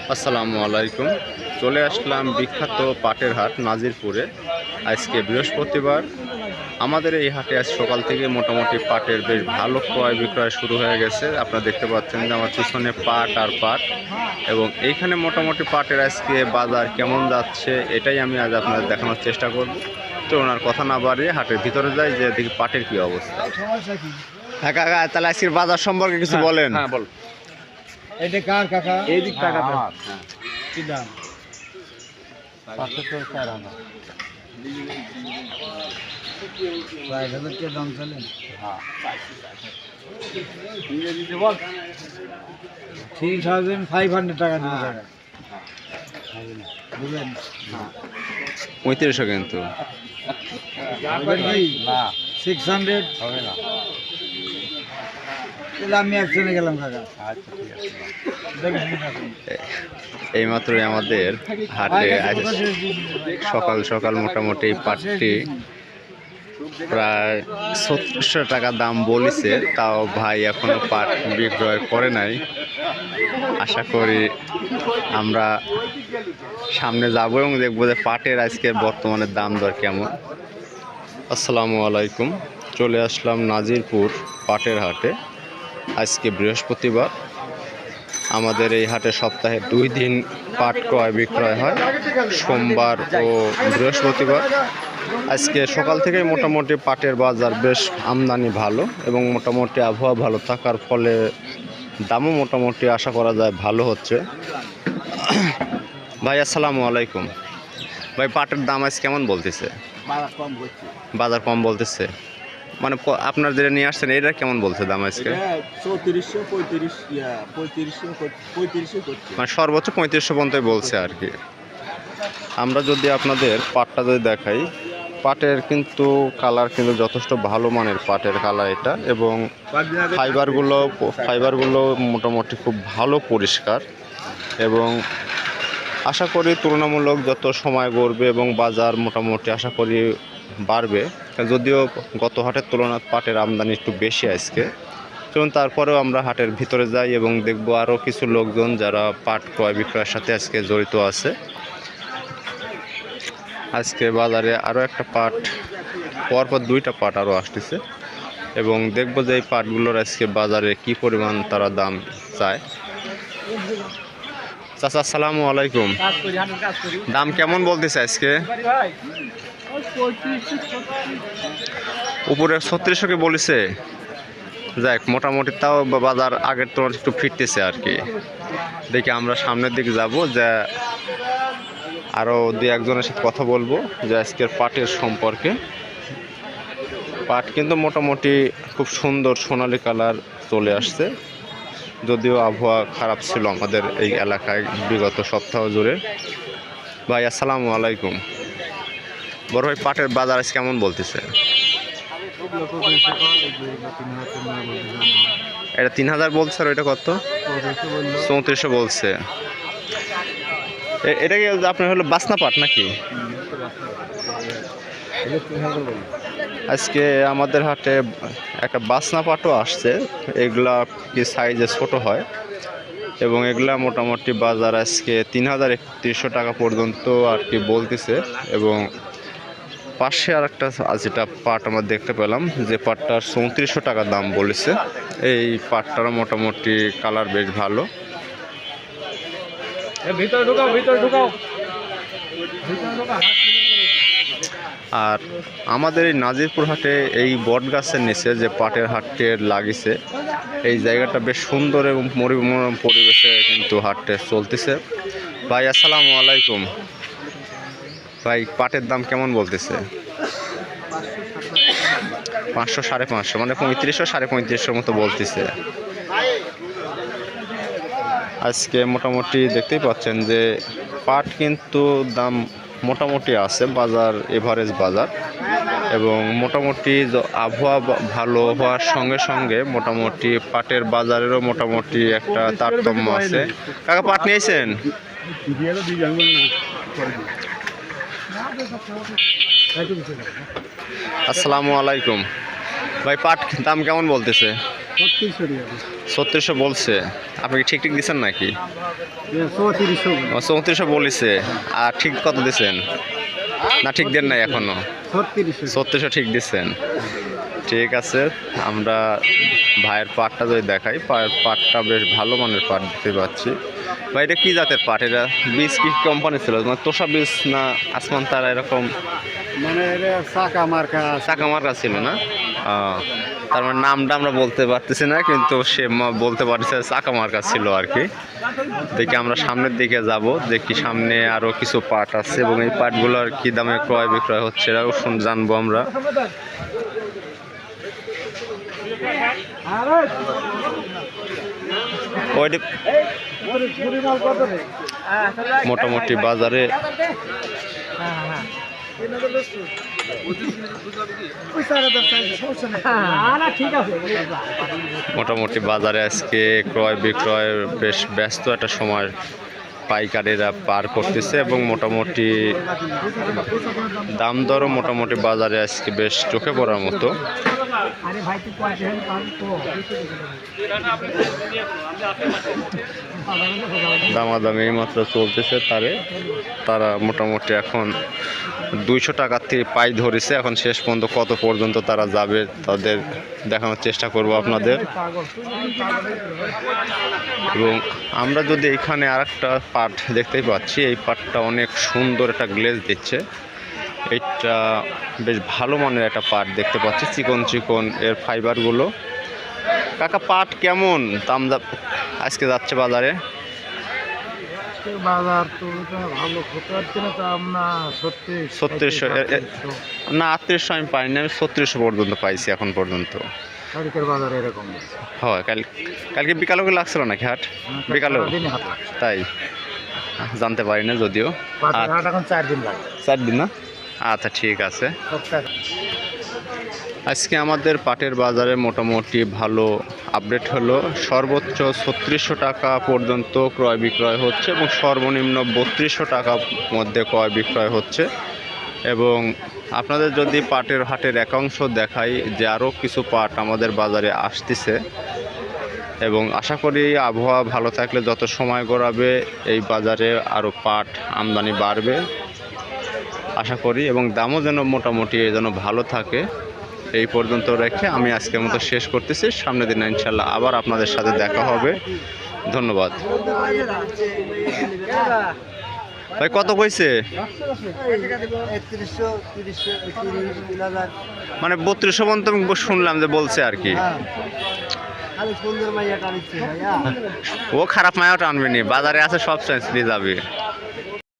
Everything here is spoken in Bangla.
আসসালামু আলাইকুম। চলে আসলাম বিখ্যাত পাটের হাট নাজিরপুরে। আজকে বৃহস্পতিবার। আমাদের এই হাটে আজ সকাল থেকে মোটামুটি পাটের বেশ ভালো ক্রয় বিক্রয় শুরু হয়ে গেছে। আপনারা দেখতে পাচ্ছেন যে আমার পিছনে পাট আর পাট, এবং এইখানে মোটামুটি পাটের আজকে বাজার কেমন যাচ্ছে এটাই আমি আজ আপনাদের দেখানোর চেষ্টা করব। তো ওনার কথা না বাড়িয়ে হাটের ভিতরে যাই, যে দেখি পাটের কি অবস্থা। হ্যাঁ কাকা, তাহলে আজকের বাজার সম্পর্কে কিছু বলেন। হ্যাঁ বল। এটা কার কাকা? এই দিক টাকা আমার। কি দাম? 500 তো 4000 দাম চলেন। হ্যাঁ 3500 টাকা দিতে টাকা বুঝলেন? 3500 কিন্তু না 600 হবে না। তাহলে আমি একজনে গেলাম কাকা। আচ্ছা ঠিক আছে। এইমাত্রই আমাদের হাটে সকাল সকাল মোটামুটি পাটটি প্রায় 3600 টাকা দাম বলেছে, তাও ভাই এখনো পাট বিক্রয় করে নাই। আশা করি আমরা সামনে যাবো এবং দেখবো যে পাটের আজকের বর্তমানে দাম দর কেমন। আসসালামু আলাইকুম। চলে আসলাম নাজিরপুর পাটের হাটে। আজকে বৃহস্পতিবার। আমাদের এই হাটে সপ্তাহে 2 দিন পাট ক্রয় বিক্রয় হয়, সোমবার ও বৃহস্পতিবার। আজকে সকাল থেকেই মোটামুটি পাটের বাজার বেশ আমদানি ভালো, এবং মোটামুটি আবহাওয়া ভালো থাকার ফলে দামও মোটামুটি আশা করা যায় ভালো হচ্ছে। ভাই আসসালামু আলাইকুম। ভাই পাটের দাম আজ কেমন বলতেছে? বাজার কম বলতেছে মানে আপনার যেটা নিয়ে আসছেন এটা কেমন বলছে দাম আজকে? 3400 মানে সর্বোচ্চ 3500 পর্যন্ত বলছে আর কি। আমরা যদি আপনাদের পাটটা যদি দেখাই, পাটের কিন্তু কালার কিন্তু যথেষ্ট ভালো মানের পাটের কালার এটা, এবং ফাইবারগুলো মোটামুটি খুব ভালো পরিষ্কার, এবং আশা করি তুলনামূলক যত সময় গড়বে এবং বাজার মোটামুটি আশা করি বাড়বে। যদিও গত হাটের তুলনায় পাটের আমদানি একটু বেশি আজকে, চলুন তারপরেও আমরা হাটের ভিতরে যাই এবং দেখব আরও কিছু লোকজন যারা পাট ক্রয় বিক্রয়ের সাথে আজকে জড়িত আছে। আজকে বাজারে আরও একটা পাট, পরপর 2টা পাট আরও আসতেছে, এবং দেখব যে এই পাটগুলোর আজকে বাজারে কি পরিমাণ তারা দাম চায়। চাচা আসসালামু আলাইকুম। দাম কেমন বলতেছে আজকে? উপরে 3600 বলেছে। যাক, মোটামুটি তাও বাজার আগের তুলনায় একটু ফিরতেছে আর কি। দেখি আমরা সামনের দিকে যাব, যে আরও 2-1জনের সাথে কথা বলবো যে আজকের পাটের সম্পর্কে। পাট কিন্তু মোটামুটি খুব সুন্দর সোনালি কালার চলে আসছে, যদিও আবহাওয়া খারাপ ছিল আমাদের এই এলাকায় বিগত সপ্তাহ জুড়ে। ভাই আসসালামু আলাইকুম। বড় ভাই, পাটের বাজার আজ কেমন বলতেছে? এটা 3000 বলছে, আর এটা কত? 3400 বলছে। এটা কি আপনার হলো বাসনা পাট নাকি? আজকে আমাদের হাটে একটা বাসনা পাটও আসছে। এগুলা কি সাইজে ছোট হয়, এবং এগুলা মোটামুটি বাজার আজকে 3000-3100 টাকা পর্যন্ত আর কি বলতেছে। এবং পাশে আর একটা যেটা পাট আমরা দেখতে পেলাম, যে পাটটার 3400 টাকা দাম বলেছে। এই পাটটার মোটামুটি কালার বেশ ভালো। আর আমাদের এই নাজিরপুর হাটে এই বট গাছের নিচে যে পাটের হাটটি লাগিয়েছে, এই জায়গাটা বেশ সুন্দর এবং মনোরম পরিবেশে কিন্তু হাটটা চলতেছে। ভাই আসসালামু আলাইকুম। ভাই পাটের দাম কেমন বলতেছে? 500, 550, মানে 3500, 3550 মতো বলতেছে। আজকে মোটামুটি দেখতেই পাচ্ছেন যে পাট কিন্তু দাম মোটামুটি আছে, বাজার এভারেজ বাজার, এবং মোটামুটি আবহাওয়া ভালো হওয়ার সঙ্গে সঙ্গে মোটামুটি পাটের বাজারেরও মোটামুটি একটা তারতম্য আছে। কাকা পাট নিয়েছেন? আসসালামু আলাইকুম। ভাই পাট দাম কেমন বলতেছে? 3600 বলছে, আপনি কি ঠিক ঠিক দিচ্ছেন নাকি? 3400 বলেছে, আর ঠিক কত দিচ্ছেন? না ঠিক দেন নাই এখনো? 3600 ঠিক দিচ্ছেন। ঠিক আছে, আমরা ভাইয়ের পাটটা যদি দেখাই, পাটটা বেশ ভালো মানের পাট দেখতে পাচ্ছি। ভাই এটা কী জাতের পাট? এটা বীজ কি কোম্পানি ছিল, মানে তোষা বীজ না আসমান তারা এরকম? মানে চাকা মার্কা ছিল না? তার মানে নামটা আমরা বলতে পারতেছি না, কিন্তু সে বলতে পারছে চাকা মার্কা ছিল আর কি। দেখি আমরা সামনের দিকে যাব, দেখি সামনে আরও কিছু পাট আছে এবং এই পাটগুলোর কী দামে ক্রয় বিক্রয় হচ্ছে এটাও জানবো আমরা। মোটামুটি বাজারে আজকে ক্রয় বিক্রয় বেশ ব্যস্ত একটা সময় পাইকারেরা পার করতেছে এবং মোটামুটি দাম দরও মোটামুটি বাজারে আজকে বেশ চোখে পড়ার মতো। দামাদামি মাত্র চলতেছে, তারা মোটামুটি এখন 200 টাকার থেকে পাই ধরেছে। এখন শেষ পর্যন্ত কত পর্যন্ত তারা যাবে তাদের দেখানোর চেষ্টা করব আপনাদের। এবং আমরা যদি এখানে আরেকটা পাট দেখতেই পাচ্ছি, এই পাটটা অনেক সুন্দর একটা গ্লেজ দিচ্ছে। এটা বেশ ভালো মানের একটা পাট দেখতে পাচ্ছি, চিকন চিকন এর ফাইবারগুলো। কাকা পাট কেমন দাম আজকে যাচ্ছে বাজারে? বাজার তো ভালো হতে পারছে না, তো আমরা 3600 না 3800 আমি পাইনি, আমি 3600 পর্যন্ত পাইছি এখন পর্যন্ত। বাজার এরকম হয়, কালকে বিকালেও লাগছিল নাকি হাট? বিকালেও তাই জানতে পারি না যদিও। এখন 4 দিন লাগে। 4 দিন না? আচ্ছা ঠিক আছে। আজকে আমাদের পাটের বাজারে মোটামুটি ভালো আপডেট হলো। সর্বোচ্চ 3600 টাকা পর্যন্ত ক্রয় বিক্রয় হচ্ছে এবং সর্বনিম্ন 3200 টাকার মধ্যে ক্রয় বিক্রয় হচ্ছে। এবং আপনাদের যদি পাটের হাটের একাংশ দেখাই যে আরও কিছু পাট আমাদের বাজারে আসতেছে এবং আশা করি আবহাওয়া ভালো থাকলে যত সময় গড়াবে এই বাজারে আরও পাট আমদানি বাড়বে আশা করি, এবং দামও যেন মোটামুটি যেন ভালো থাকে। এই পর্যন্ত রেখে আমি আজকের মতো শেষ করতেছি। সামনের দিন ইনশাল্লাহ আবার আপনাদের সাথে দেখা হবে। ধন্যবাদ। ভাই কত কইছে? মানে 3200 পর্যন্ত শুনলাম যে বলছে আর কি। ও খারাপ মায়াও টানবে নি, বাজারে আছে সব চেঞ্জ দিয়ে যাবে।